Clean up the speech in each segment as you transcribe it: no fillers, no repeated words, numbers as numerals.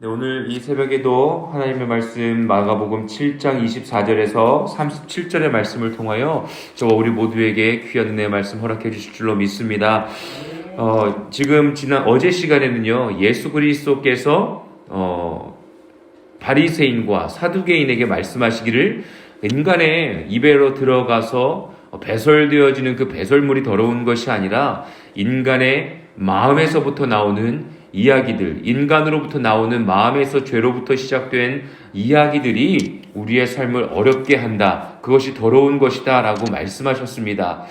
네, 오늘 이 새벽에도 하나님의 말씀 마가복음 7장 24절에서 37절의 말씀을 통하여 저와 우리 모두에게 귀한 은혜의 말씀 허락해 주실 줄로 믿습니다. 지금 어제 시간에는요, 예수 그리스도께서 바리새인과 사두개인에게 말씀하시기를 인간의 입에로 들어가서 배설되어지는 그 배설물이 더러운 것이 아니라 인간의 마음에서부터 나오는 이야기들, 인간으로부터 나오는 마음에서 죄로부터 시작된 이야기들이 우리의 삶을 어렵게 한다. 그것이 더러운 것이다 라고 말씀하셨습니다.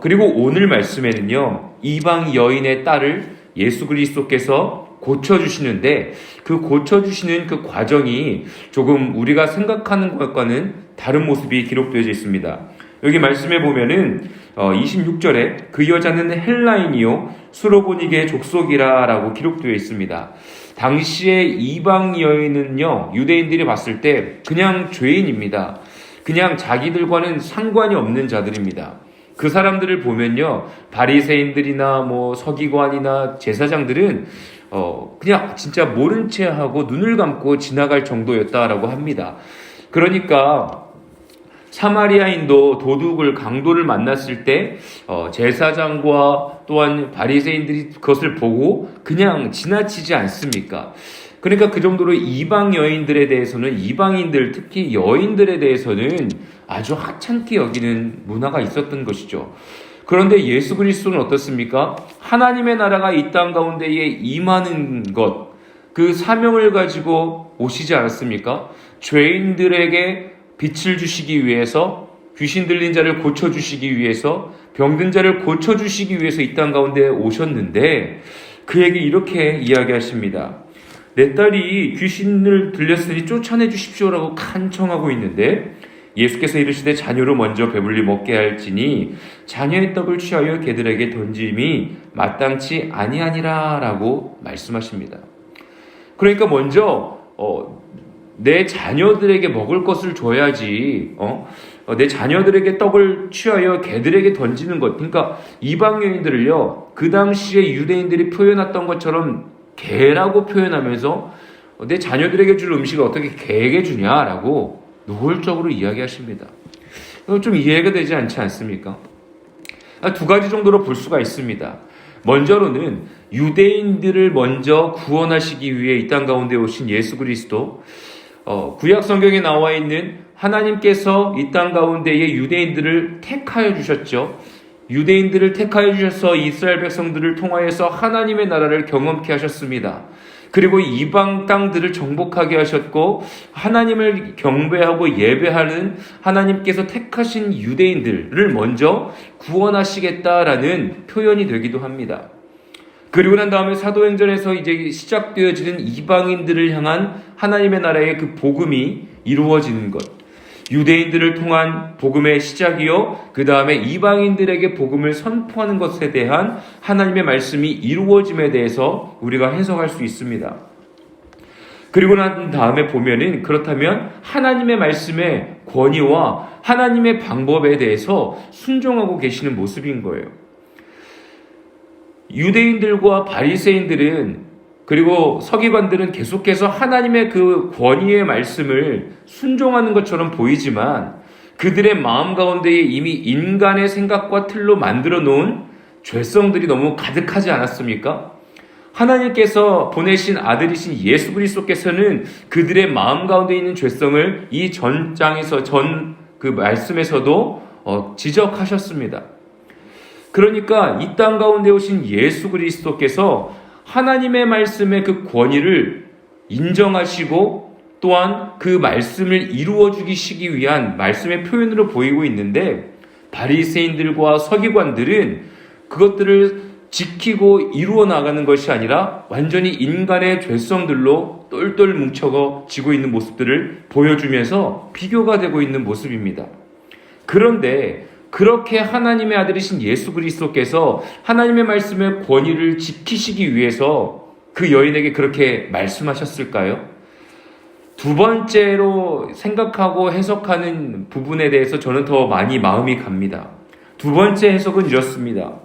그리고 오늘 말씀에는요, 이방 여인의 딸을 예수 그리스도께서 고쳐주시는데 그 고쳐주시는 그 과정이 조금 우리가 생각하는 것과는 다른 모습이 기록되어 있습니다. 여기 말씀해 보면은 26절에 그 여자는 헬라인이요 수로보니게 족속이라 라고 기록되어 있습니다. 당시에 이방 여인은요, 유대인들이 봤을 때 그냥 죄인입니다. 그냥 자기들과는 상관이 없는 자들입니다. 그 사람들을 보면요, 바리새인들이나 서기관이나 제사장들은 그냥 진짜 모른 채 하고 눈을 감고 지나갈 정도였다라고 합니다. 그러니까 사마리아인도 도둑을, 강도를 만났을 때 제사장과 또한 바리새인들이 그것을 보고 그냥 지나치지 않습니까? 그러니까 그 정도로 이방 여인들에 대해서는, 이방인들, 특히 여인들에 대해서는 아주 하찮게 여기는 문화가 있었던 것이죠. 그런데 예수 그리스도는 어떻습니까? 하나님의 나라가 이 땅 가운데에 임하는 것, 그 사명을 가지고 오시지 않았습니까? 죄인들에게 빛을 주시기 위해서, 귀신 들린 자를 고쳐주시기 위해서, 병든 자를 고쳐주시기 위해서 이 땅 가운데 오셨는데 그에게 이렇게 이야기하십니다. 내 딸이 귀신을 들렸으니 쫓아내 주십시오라고 간청하고 있는데 예수께서 이르시되 자녀로 먼저 배불리 먹게 할지니 자녀의 떡을 취하여 개들에게 던짐이 마땅치 아니하니라 라고 말씀하십니다. 그러니까 먼저 내 자녀들에게 먹을 것을 줘야지, 내 자녀들에게 떡을 취하여 개들에게 던지는 것. 그러니까 이방 여인들을요, 그 당시에 유대인들이 표현했던 것처럼 개라고 표현하면서 내 자녀들에게 줄 음식을 어떻게 개에게 주냐라고 노골적으로 이야기하십니다. 이거 좀 이해가 되지 않지 않습니까? 두 가지 정도로 볼 수가 있습니다. 먼저로는 유대인들을 먼저 구원하시기 위해 이 땅 가운데 오신 예수 그리스도, 구약 성경에 나와 있는 하나님께서 이 땅 가운데에 유대인들을 택하여 주셨죠. 유대인들을 택하여 주셔서 이스라엘 백성들을 통하여서 하나님의 나라를 경험케 하셨습니다. 그리고 이방 땅들을 정복하게 하셨고 하나님을 경배하고 예배하는 하나님께서 택하신 유대인들을 먼저 구원하시겠다라는 표현이 되기도 합니다. 그리고 난 다음에 사도행전에서 이제 시작되어지는 이방인들을 향한 하나님의 나라의 그 복음이 이루어지는 것, 유대인들을 통한 복음의 시작이요, 그 다음에 이방인들에게 복음을 선포하는 것에 대한 하나님의 말씀이 이루어짐에 대해서 우리가 해석할 수 있습니다. 그리고 난 다음에 보면은, 그렇다면 하나님의 말씀의 권위와 하나님의 방법에 대해서 순종하고 계시는 모습인 거예요. 유대인들과 바리새인들은, 그리고 서기관들은 계속해서 하나님의 그 권위의 말씀을 순종하는 것처럼 보이지만 그들의 마음 가운데에 이미 인간의 생각과 틀로 만들어 놓은 죄성들이 너무 가득하지 않았습니까? 하나님께서 보내신 아들이신 예수 그리스도께서는 그들의 마음 가운데 있는 죄성을 이 전장에서, 그 말씀에서도 지적하셨습니다. 그러니까 이 땅 가운데 오신 예수 그리스도께서 하나님의 말씀의 그 권위를 인정하시고 또한 그 말씀을 이루어주시기 위한 말씀의 표현으로 보이고 있는데, 바리새인들과 서기관들은 그것들을 지키고 이루어 나가는 것이 아니라 완전히 인간의 죄성들로 똘똘 뭉쳐지고 있는 모습들을 보여주면서 비교가 되고 있는 모습입니다. 그런데 그렇게 하나님의 아들이신 예수 그리스도께서 하나님의 말씀의 권위를 지키시기 위해서 그 여인에게 그렇게 말씀하셨을까요? 두 번째로 생각하고 해석하는 부분에 대해서 저는 더 많이 마음이 갑니다. 두 번째 해석은 이렇습니다.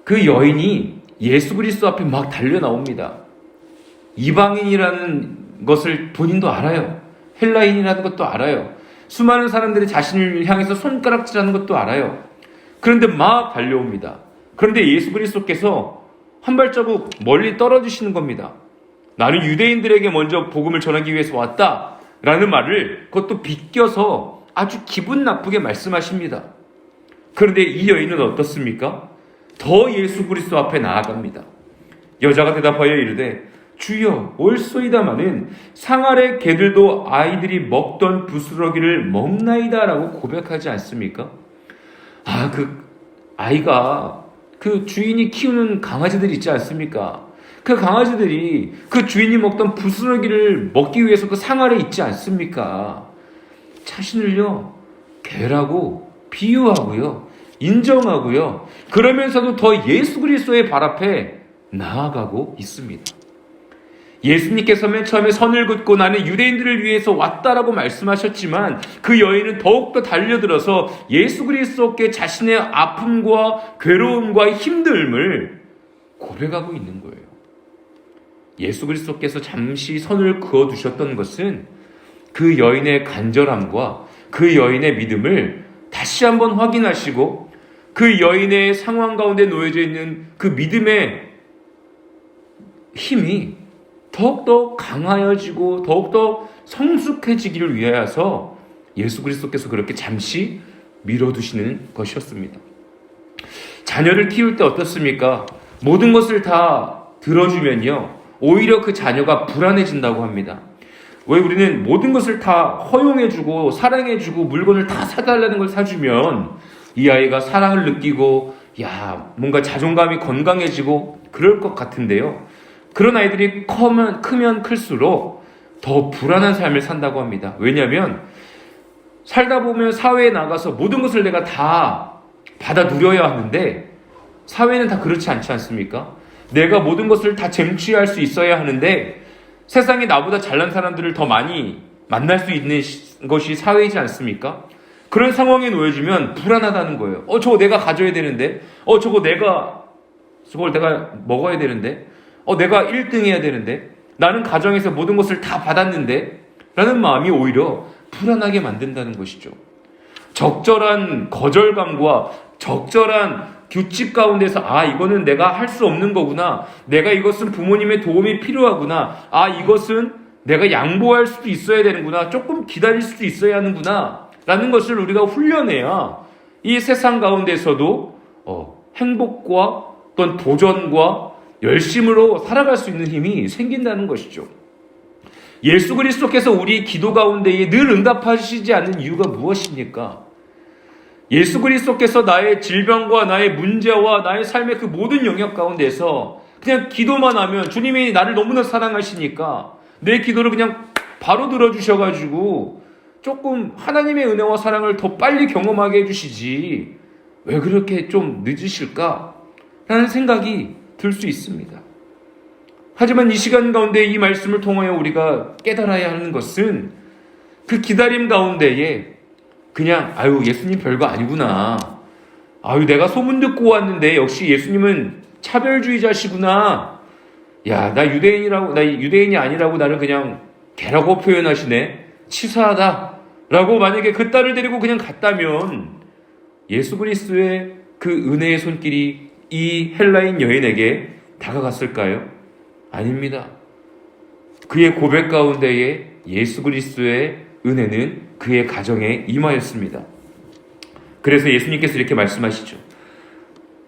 그 여인이 예수 그리스도 앞에 막 달려 나옵니다. 이방인이라는 것을 본인도 알아요. 헬라인이라는 것도 알아요. 수많은 사람들이 자신을 향해서 손가락질하는 것도 알아요. 그런데 막 달려옵니다. 그런데 예수 그리스도께서 한 발자국 멀리 떨어지시는 겁니다. 나는 유대인들에게 먼저 복음을 전하기 위해서 왔다 라는 말을 그것도 비껴서 아주 기분 나쁘게 말씀하십니다. 그런데 이 여인은 어떻습니까? 더 예수 그리스도 앞에 나아갑니다. 여자가 대답하여 이르되 주여 옳소이다마는 상 아래 개들도 아이들이 먹던 부스러기를 먹나이다 라고 고백하지 않습니까? 그 아이가 그 주인이 키우는 강아지들 있지 않습니까? 그 강아지들이 그 주인이 먹던 부스러기를 먹기 위해서 그 상 아래 있지 않습니까? 자신을요 개라고 비유하고요 인정하고요 그러면서도 더 예수 그리스도의 발 앞에 나아가고 있습니다. 예수님께서 맨 처음에 선을 긋고 나는 유대인들을 위해서 왔다라고 말씀하셨지만 그 여인은 더욱더 달려들어서 예수 그리스도께 자신의 아픔과 괴로움과 힘듦을 고백하고 있는 거예요. 예수 그리스도께서 잠시 선을 그어두셨던 것은 그 여인의 간절함과 그 여인의 믿음을 다시 한번 확인하시고 그 여인의 상황 가운데 놓여져 있는 그 믿음의 힘이 더욱더 강하여지고 더욱더 성숙해지기를 위하여서 예수 그리스도께서 그렇게 잠시 밀어두시는 것이었습니다. 자녀를 키울 때 어떻습니까? 모든 것을 다 들어주면요 오히려 그 자녀가 불안해진다고 합니다. 왜 우리는 모든 것을 다 허용해주고 사랑해주고 물건을 다 사달라는 걸 사주면 이 아이가 사랑을 느끼고 뭔가 자존감이 건강해지고 그럴 것 같은데요. 그런 아이들이 크면 클수록 더 불안한 삶을 산다고 합니다. 왜냐하면 살다 보면 사회에 나가서 모든 것을 내가 다 받아 누려야 하는데 사회는 다 그렇지 않지 않습니까? 내가 모든 것을 다 쟁취할 수 있어야 하는데 세상에 나보다 잘난 사람들을 더 많이 만날 수 있는 것이 사회이지 않습니까? 그런 상황에 놓여지면 불안하다는 거예요. 저거 내가 가져야 되는데 저걸 내가 먹어야 되는데 내가 1등 해야 되는데 나는 가정에서 모든 것을 다 받았는데 라는 마음이 오히려 불안하게 만든다는 것이죠. 적절한 거절감과 적절한 규칙 가운데서 이거는 내가 할 수 없는 거구나. 내가 이것은 부모님의 도움이 필요하구나. 이것은 내가 양보할 수도 있어야 되는구나. 조금 기다릴 수도 있어야 하는구나. 라는 것을 우리가 훈련해야 이 세상 가운데서도 행복과 어떤 도전과 열심으로 살아갈 수 있는 힘이 생긴다는 것이죠. 예수 그리스도께서 우리 기도 가운데에 늘 응답하시지 않는 이유가 무엇입니까? 예수 그리스도께서 나의 질병과 나의 문제와 나의 삶의 그 모든 영역 가운데서 그냥 기도만 하면 주님이 나를 너무나 사랑하시니까 내 기도를 그냥 바로 들어주셔가지고 조금 하나님의 은혜와 사랑을 더 빨리 경험하게 해주시지 왜 그렇게 좀 늦으실까? 라는 생각이 들 수 있습니다. 하지만 이 시간 가운데 이 말씀을 통하여 우리가 깨달아야 하는 것은 그 기다림 가운데에 그냥 예수님 별거 아니구나. 내가 소문 듣고 왔는데 역시 예수님은 차별주의자시구나. 나 유대인이 아니라고 나를 그냥 개라고 표현하시네. 치사하다. 라고 만약에 그 딸을 데리고 그냥 갔다면 예수 그리스도의 그 은혜의 손길이 이 헬라인 여인에게 다가갔을까요? 아닙니다. 그의 고백 가운데에 예수 그리스도의 은혜는 그의 가정에 임하였습니다. 그래서 예수님께서 이렇게 말씀하시죠.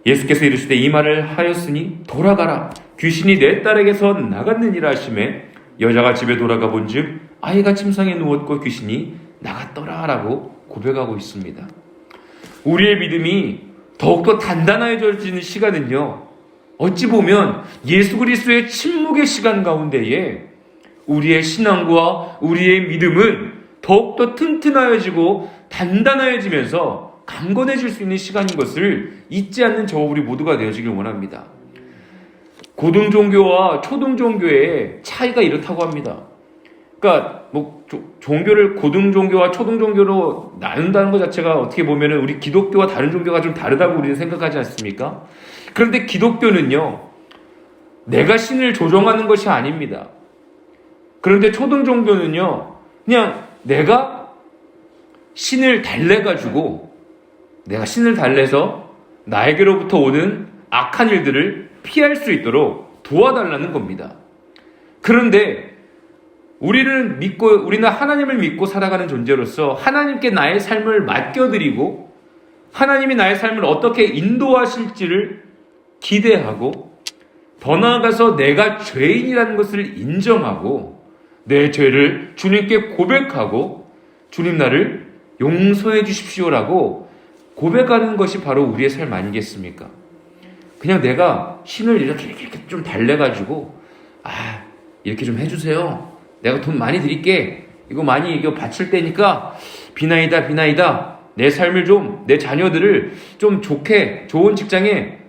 예수께서 이르시되 이 말을 하였으니 돌아가라. 귀신이 내 딸에게서 나갔느니라 하시매 여자가 집에 돌아가 본즉 아이가 침상에 누웠고 귀신이 나갔더라 라고 고백하고 있습니다. 우리의 믿음이 더욱더 단단해져지는 시간은요, 어찌 보면 예수 그리스도의 침묵의 시간 가운데에 우리의 신앙과 우리의 믿음은 더욱더 튼튼하여지고 단단해지면서 강건해질 수 있는 시간인 것을 잊지 않는 저와 우리 모두가 되어지길 원합니다. 고등종교와 초등종교의 차이가 이렇다고 합니다. 그러니까 종교를 고등종교와 초등종교로 나눈다는 것 자체가 어떻게 보면 우리 기독교와 다른 종교가 좀 다르다고 우리는 생각하지 않습니까? 그런데 기독교는요, 내가 신을 조종하는 것이 아닙니다. 그런데 초등 종교는요, 그냥 내가 신을 달래가지고, 내가 신을 달래서 나에게로부터 오는 악한 일들을 피할 수 있도록 도와달라는 겁니다. 그런데 우리는 하나님을 믿고 살아가는 존재로서 하나님께 나의 삶을 맡겨드리고 하나님이 나의 삶을 어떻게 인도하실지를 기대하고 더 나아가서 내가 죄인이라는 것을 인정하고 내 죄를 주님께 고백하고 주님 나를 용서해 주십시오라고 고백하는 것이 바로 우리의 삶 아니겠습니까? 그냥 내가 신을 이렇게 좀 달래가지고 이렇게 좀 해주세요. 내가 돈 많이 드릴게. 이거 바칠 때니까 비나이다. 내 삶을 좀, 내 자녀들을 좀 좋은 직장에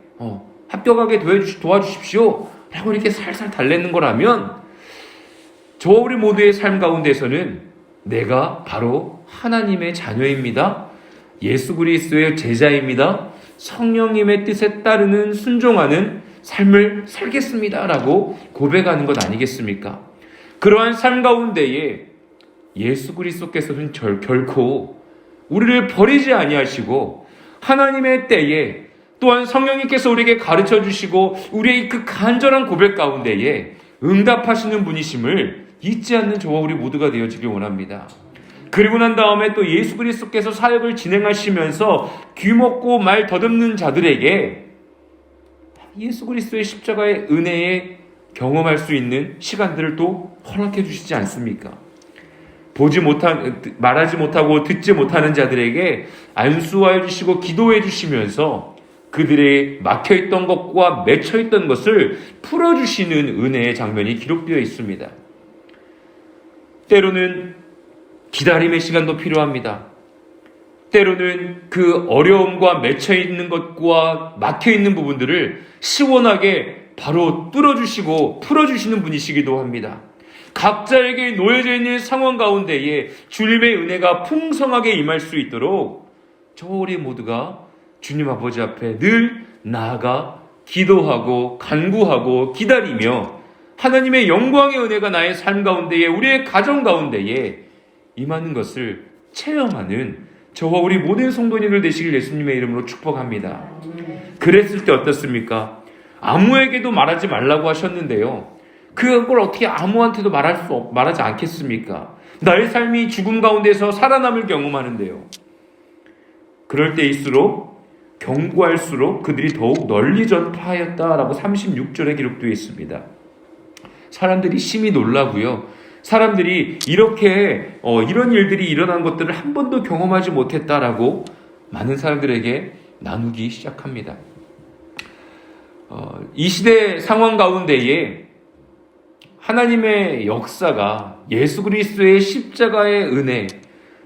합격하게 도와주십시오. 라고 이렇게 살살 달래는 거라면 저와 우리 모두의 삶 가운데서는 내가 바로 하나님의 자녀입니다. 예수 그리스도의 제자입니다. 성령님의 뜻에 따르는 순종하는 삶을 살겠습니다. 라고 고백하는 것 아니겠습니까? 그러한 삶 가운데에 예수 그리스도께서는 결코 우리를 버리지 아니하시고 하나님의 때에 또한 성령님께서 우리에게 가르쳐 주시고 우리의 그 간절한 고백 가운데에 응답하시는 분이심을 잊지 않는 저와 우리 모두가 되어지길 원합니다. 그리고 난 다음에 또 예수 그리스도께서 사역을 진행하시면서 귀먹고 말 더듬는 자들에게 예수 그리스도의 십자가의 은혜에 경험할 수 있는 시간들을 또 허락해 주시지 않습니까? 말하지 못하고 듣지 못하는 자들에게 안수하여 주시고 기도해 주시면서 그들의 막혀있던 것과 맺혀있던 것을 풀어주시는 은혜의 장면이 기록되어 있습니다. 때로는 기다림의 시간도 필요합니다. 때로는 그 어려움과 맺혀있는 것과 막혀있는 부분들을 시원하게 바로 뚫어주시고 풀어주시는 분이시기도 합니다. 각자에게 놓여져 있는 상황 가운데에 주님의 은혜가 풍성하게 임할 수 있도록 저 우리 모두가 주님 아버지 앞에 늘 나아가 기도하고 간구하고 기다리며 하나님의 영광의 은혜가 나의 삶 가운데에 우리의 가정 가운데에 임하는 것을 체험하는 저와 우리 모든 성도님들 되시길 예수님의 이름으로 축복합니다. 그랬을 때 어떻습니까? 아무에게도 말하지 말라고 하셨는데요. 그걸 어떻게 아무한테도 말하지 않겠습니까? 나의 삶이 죽음 가운데서 살아남을 경험하는데요. 그럴 때일수록 경고할수록 그들이 더욱 널리 전파하였다라고 36절에 기록되어 있습니다. 사람들이 심히 놀라고요. 사람들이 이렇게 이런 일들이 일어난 것들을 한 번도 경험하지 못했다라고 많은 사람들에게 나누기 시작합니다. 이 시대 상황 가운데에 하나님의 역사가 예수 그리스도의 십자가의 은혜,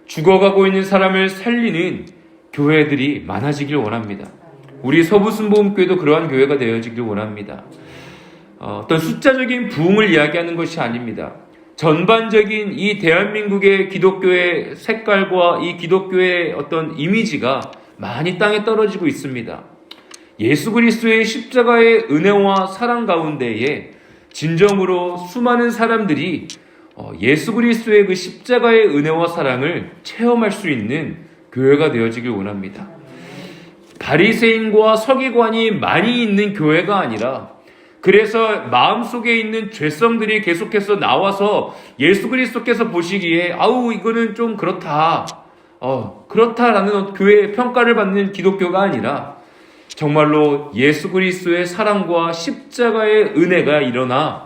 죽어가고 있는 사람을 살리는 교회들이 많아지길 원합니다. 우리 서부순복음교회도 그러한 교회가 되어지길 원합니다. 어떤 숫자적인 부흥을 이야기하는 것이 아닙니다. 전반적인 이 대한민국의 기독교의 색깔과 이 기독교의 어떤 이미지가 많이 땅에 떨어지고 있습니다. 예수 그리스도의 십자가의 은혜와 사랑 가운데에 진정으로 수많은 사람들이 예수 그리스도의 그 십자가의 은혜와 사랑을 체험할 수 있는 교회가 되어지길 원합니다. 바리새인과 서기관이 많이 있는 교회가 아니라 그래서 마음속에 있는 죄성들이 계속해서 나와서 예수 그리스도께서 보시기에 이거는 좀 그렇다라는 교회의 평가를 받는 기독교가 아니라 정말로 예수 그리스도의 사랑과 십자가의 은혜가 일어나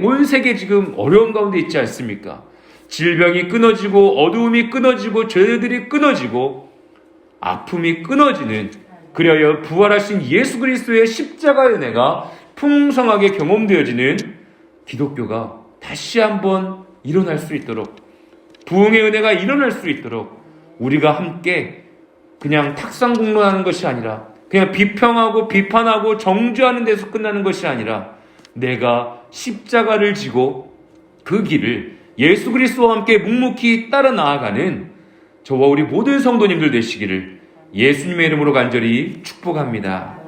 온 세계 지금 어려운 가운데 있지 않습니까? 질병이 끊어지고 어두움이 끊어지고 죄들이 끊어지고 아픔이 끊어지는 그리하여 부활하신 예수 그리스도의 십자가의 은혜가 풍성하게 경험되어지는 기독교가 다시 한번 일어날 수 있도록 부흥의 은혜가 일어날 수 있도록 우리가 함께 그냥 탁상공론하는 것이 아니라 그냥 비평하고 비판하고 정죄하는 데서 끝나는 것이 아니라 내가 십자가를 지고 그 길을 예수 그리스도와 함께 묵묵히 따라 나아가는 저와 우리 모든 성도님들 되시기를 예수님의 이름으로 간절히 축복합니다.